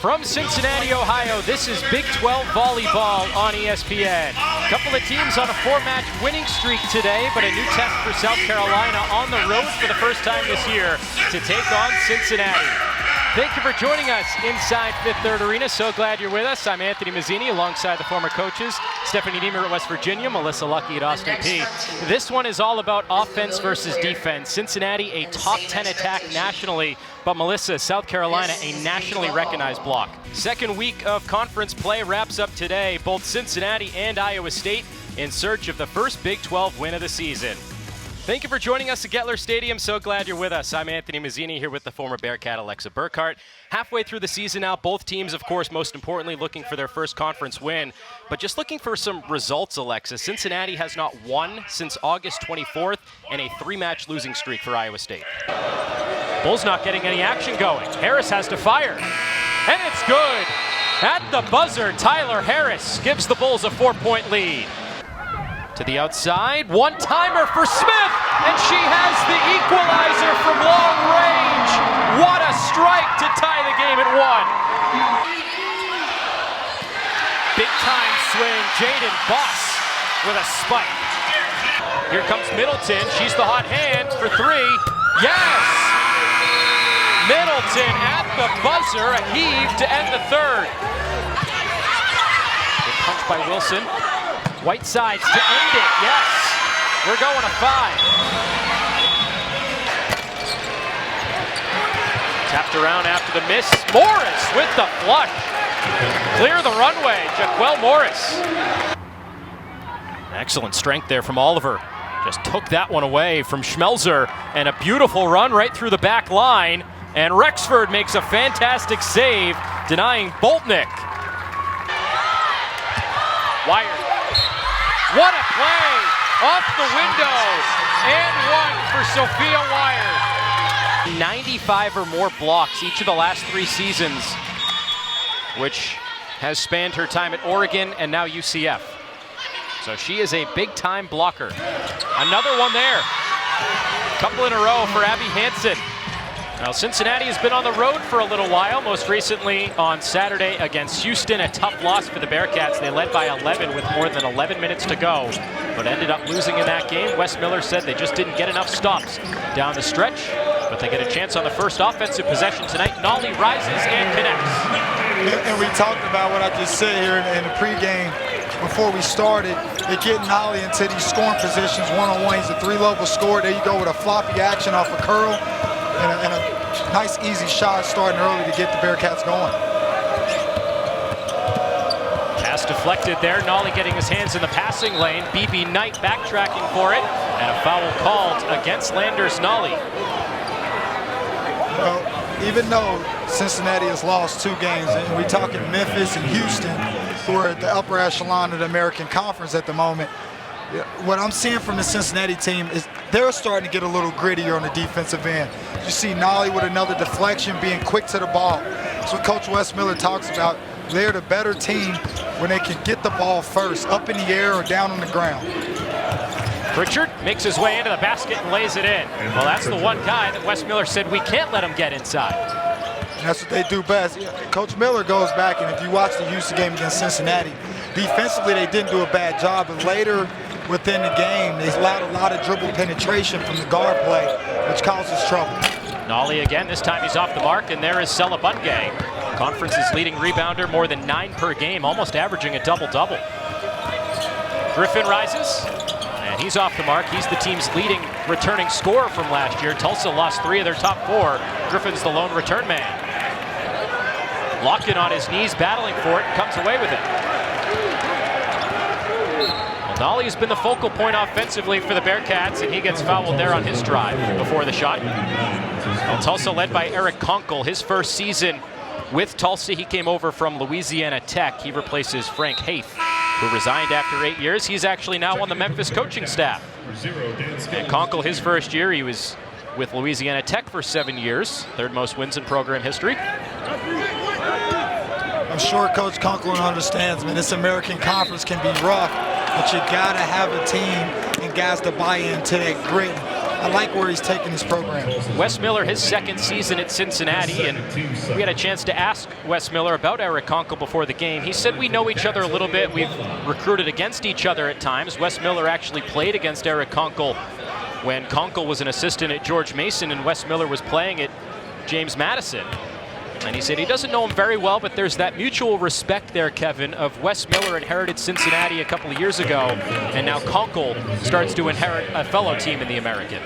From Cincinnati, Ohio, this is Big 12 volleyball on ESPN. A couple of teams on a 4-match winning streak today, but a new test for South Carolina on the road for the first time this year to take on Cincinnati. Thank you for joining us inside Fifth Third Arena. So glad you're with us. I'm Anthony Mazzini alongside the former coaches, Stephanie Niemer at West Virginia, Melissa Lucky at Austin P. This one is all about offense versus defense. Cincinnati, a top 10 attack nationally, but Melissa, South Carolina, a nationally recognized block. Second week of conference play wraps up today. Both Cincinnati and Iowa State in search of the first Big 12 win of the season. Thank you for joining us at Gettler Stadium. So glad you're with us. I'm Anthony Mazzini here with the former Bearcat Alexa Burkhart. Halfway through the season now, both teams, of course, most importantly, looking for their first conference win. But just looking for some results, Alexa. Cincinnati has not won since August 24th and a 3-match losing streak for Iowa State. Bulls not getting any action going. Harris has to fire, and it's good. At the buzzer, Tyler Harris gives the Bulls a 4-point lead. To the outside, one-timer for Smith, and she has the equalizer from long range. What a strike to tie the game at 1. Big-time swing, Jaden Boss with a spike. Here comes Middleton, she's the hot hand for 3. Yes! Middleton at the buzzer, a heave to end the third. Good punch by Wilson. Whitesides to end it, yes. We're going to 5. Tapped around after the miss. Morris with the flush. Clear the runway, Jaquel Morris. Excellent strength there from Oliver. Just took that one away from Schmelzer, and a beautiful run right through the back line. And Rexford makes a fantastic save, denying Boltnick. Wired. What a play! Off the window! And 1 for Sophia Wired. 95 or more blocks each of the last 3 seasons, which has spanned her time at Oregon and now UCF. So she is a big-time blocker. Another one there. Couple in a row for Abby Hansen. Now, Cincinnati has been on the road for a little while, most recently on Saturday against Houston, a tough loss for the Bearcats. They led by 11 with more than 11 minutes to go, but ended up losing in that game. Wes Miller said they just didn't get enough stops down the stretch, but they get a chance on the first offensive possession tonight. Nolly rises and connects. And we talked about what I just said here in the pregame before we started. They get Nolly into these scoring positions one-on-one. He's a 3-level scorer. There you go with a floppy action off a curl. And a nice, easy shot starting early to get the Bearcats going. Pass deflected there. Nolly getting his hands in the passing lane. BB Knight backtracking for it. And a foul called against Landers Nolly. Well, even though Cincinnati has lost 2 games, and we're talking Memphis and Houston, who are at the upper echelon of the American Conference at the moment, what I'm seeing from the Cincinnati team is they're starting to get a little grittier on the defensive end. You see Nolly with another deflection, being quick to the ball. That's what Coach Wes Miller talks about. They're the better team when they can get the ball first, up in the air or down on the ground. Pritchard makes his way into the basket and lays it in. Well, that's the one guy that Wes Miller said we can't let him get inside. And that's what they do best. Coach Miller goes back, and if you watch the Houston game against Cincinnati, defensively they didn't do a bad job, but later within the game, they allowed a lot of dribble penetration from the guard play, which causes trouble. Nolly again, this time he's off the mark, and there is Sella Bungay. Conference's leading rebounder, more than 9 per game, almost averaging a double-double. Griffin rises, and he's off the mark. He's the team's leading returning scorer from last year. Tulsa lost 3 of their top 4. Griffin's the lone return man. Lockton on his knees, battling for it, comes away with it. Nolly has been the focal point offensively for the Bearcats, and he gets fouled there on his drive before the shot. Well, Tulsa led by Eric Conkle. His first season with Tulsa, he came over from Louisiana Tech. He replaces Frank Haith, who resigned after 8 years. He's actually now on the Memphis coaching staff. And Conkle, his first year, he was with Louisiana Tech for 7 years. 3rd most wins in program history. I'm sure Coach Conklin understands, man, this American Conference can be rough, but you gotta have a team and guys to buy into that grit I like where he's taking his program. Wes Miller, his second season at Cincinnati, and we had a chance to ask Wes Miller about Eric Conkle before the game. He said we know each other a little bit. We've recruited against each other at times. Wes Miller actually played against Eric Conkle when Conkle was an assistant at George Mason and Wes Miller was playing at James Madison. And he said he doesn't know him very well, but there's that mutual respect there, Kevin, of Wes Miller inherited Cincinnati a couple of years ago, and now Conkle starts to inherit a fellow team in the American.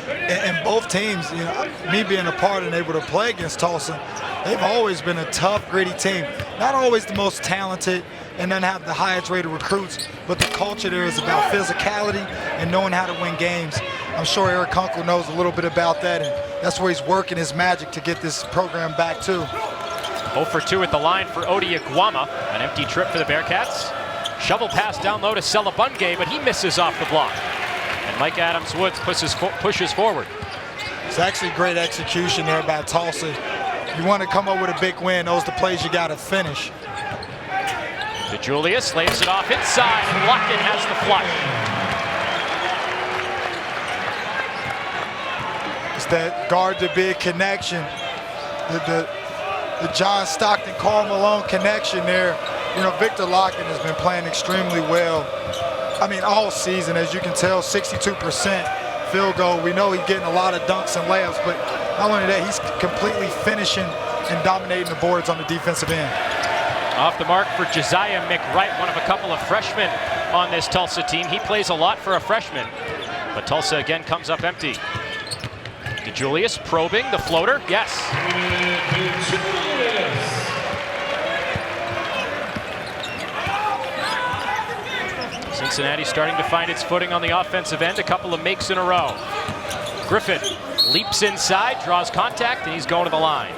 And both teams, you know, me being a part and able to play against Tulsa, they've always been a tough, gritty team. Not always the most talented and then have the highest rated recruits, but the culture there is about physicality and knowing how to win games. I'm sure Eric Conkle knows a little bit about that, and that's where he's working his magic to get this program back to. 0 for 2 at the line for Odi Iguama. An empty trip for the Bearcats. Shovel pass down low to Selabunge, but he misses off the block. And Mike Adams-Woods pushes forward. It's actually great execution there by Tulsa. You want to come up with a big win, those are the plays you got to finish. DeJulius lays it off inside, and Lockett has the flush. It's that guard to big connection, the John Stockton, Karl Malone connection there. You know, Victor Lockett has been playing extremely well. I mean, all season, as you can tell, 62% field goal. We know he's getting a lot of dunks and layups, but not only that, he's completely finishing and dominating the boards on the defensive end. Off the mark for Josiah McWright, one of a couple of freshmen on this Tulsa team. He plays a lot for a freshman, but Tulsa again comes up empty. DeJulius probing the floater, yes. Cincinnati starting to find its footing on the offensive end, a couple of makes in a row. Griffin leaps inside, draws contact, and he's going to the line.